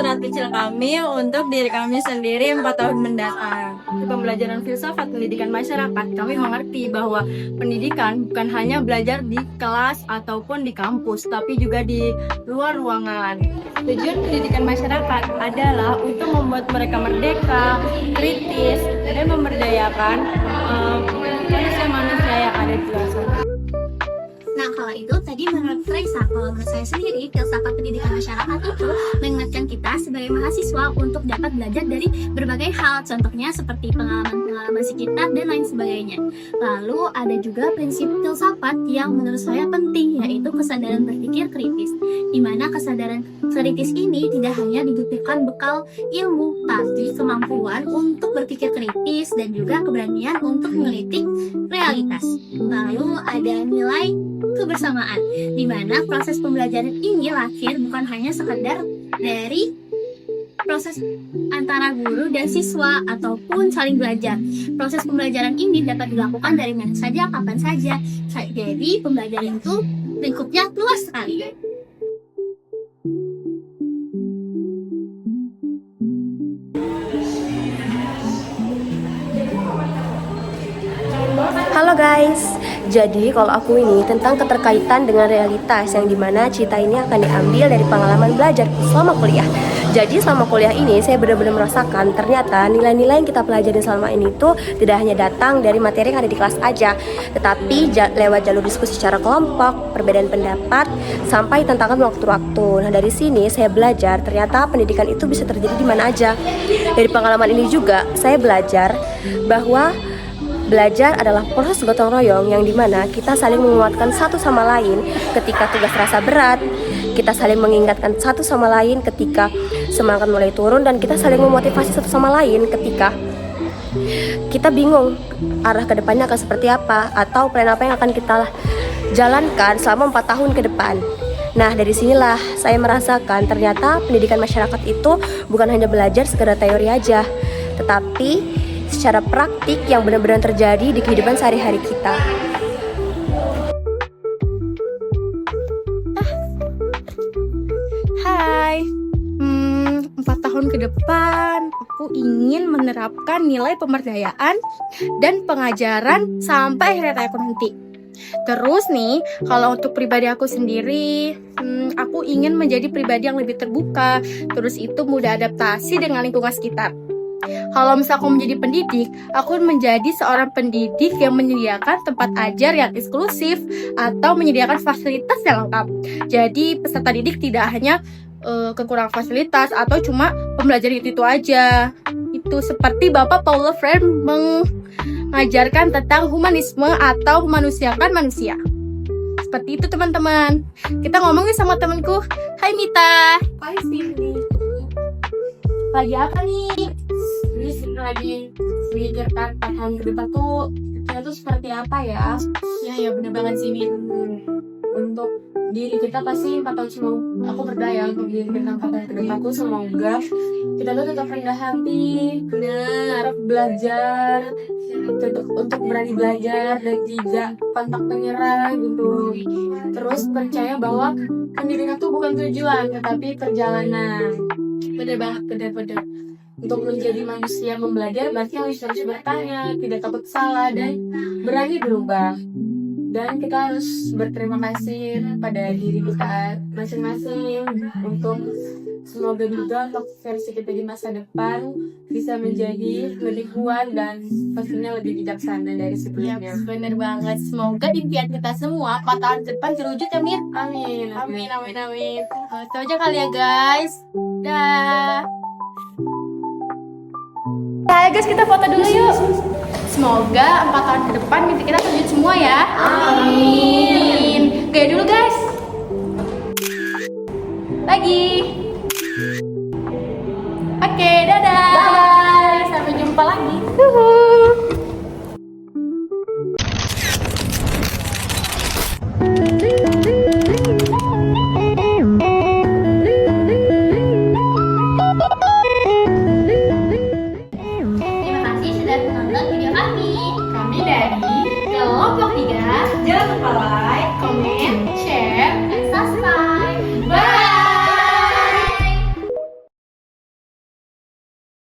surat kecil kami untuk diri kami sendiri 4 tahun mendatang. Di pembelajaran filsafat pendidikan masyarakat, kami mengerti bahwa pendidikan bukan hanya belajar di kelas ataupun di kampus, tapi juga di luar ruangan. Tujuan pendidikan masyarakat adalah untuk membuat mereka merdeka, kritis, dan memberdayakan manusia-manusia yang ada di luar sana. Nah, kalau itu tadi menurut Raisa, kalau menurut saya sendiri, filsafat pendidikan masyarakat itu mengingatkan kita sebagai mahasiswa untuk dapat belajar dari berbagai hal, contohnya seperti pengalaman-pengalaman sekitar dan lain sebagainya. Lalu ada juga prinsip filsafat yang menurut saya penting, yaitu kesadaran berpikir kritis, di mana kesadaran kritis ini tidak hanya dibutuhkan bekal ilmu, tapi kemampuan untuk berpikir kritis dan juga keberanian untuk meneliti realitas. Lalu ada nilai kebersamaan, di mana proses pembelajaran ini lahir bukan hanya sekedar dari proses antara guru dan siswa ataupun saling belajar. Proses pembelajaran ini dapat dilakukan dari mana saja, kapan saja. Jadi pembelajaran itu lingkupnya luas sekali. Halo guys, jadi kalau aku ini tentang keterkaitan dengan realitas yang dimana cerita ini akan diambil dari pengalaman belajar selama kuliah. Jadi selama kuliah ini saya benar-benar merasakan ternyata nilai-nilai yang kita pelajari selama ini tuh tidak hanya datang dari materi yang ada di kelas aja, tetapi lewat jalur diskusi secara kelompok, perbedaan pendapat, sampai tantangan waktu-waktu. Nah dari sini saya belajar ternyata pendidikan itu bisa terjadi di mana aja. Dari pengalaman ini juga saya belajar bahwa belajar adalah proses gotong royong yang dimana kita saling menguatkan satu sama lain ketika tugas terasa berat, kita saling mengingatkan satu sama lain ketika semangat mulai turun, dan kita saling memotivasi satu sama lain ketika kita bingung arah kedepannya akan seperti apa atau plan apa yang akan kita jalankan selama 4 tahun ke depan. Nah dari sinilah saya merasakan ternyata pendidikan masyarakat itu bukan hanya belajar sekedar teori aja, tetapi secara praktik yang benar-benar terjadi di kehidupan sehari-hari kita. Hai, 4 tahun ke depan aku ingin menerapkan nilai pemberdayaan dan pengajaran sampai akhir hayat aku nanti. Terus nih, kalau untuk pribadi aku sendiri, aku ingin menjadi pribadi yang lebih terbuka, terus itu mudah adaptasi dengan lingkungan sekitar. Kalau misalnya aku menjadi pendidik, aku menjadi seorang pendidik yang menyediakan tempat ajar yang eksklusif atau menyediakan fasilitas yang lengkap. Jadi peserta didik tidak hanya kekurangan fasilitas atau cuma pembelajaran itu aja. Itu seperti Bapak Paulo Freire mengajarkan tentang humanisme atau memanusiakan manusia. Seperti itu teman-teman. Kita ngomongin sama temanku. Hai Mita. Hai Cindy. Lagi apa nih? Ini lagi memikirkan 4 tahun ke depan tuh kita tuh seperti apa ya? Ya bener banget sih Min. Untuk diri kita pasti 4 tahun semua aku berdaya untuk diri kita 4 tahun ke depan. Aku semoga kita tuh tetap rendah hati, benar belajar, untuk berani belajar dan tidak pantang menyerah gitu. Terus percaya bahwa pendidikan tuh bukan tujuan tetapi perjalanan. Bener banget, bener. Untuk menjadi manusia yang belajar berarti harus bertanya, tidak takut salah, dan berani berubah. Dan kita harus berterima kasih pada diri kita masing-masing untuk semoga juga untuk versi kita di masa depan bisa menjadi lebih kuat dan pastinya lebih bijaksana dari sebelumnya. Bener banget. Semoga impian kita semua 4 tahun ke depan terwujud ya Mir. Amin. Itu aja kali ya guys. Dah. Ayo guys, kita foto dulu yuk. Semoga 4 tahun ke depan mimpi kita terwujud semua ya. Amin. Gaya dulu guys. Lagi. Oke, dadah. Bye. Sampai jumpa lagi. Kami dari kelompok 3. Jangan lupa like, comment, share,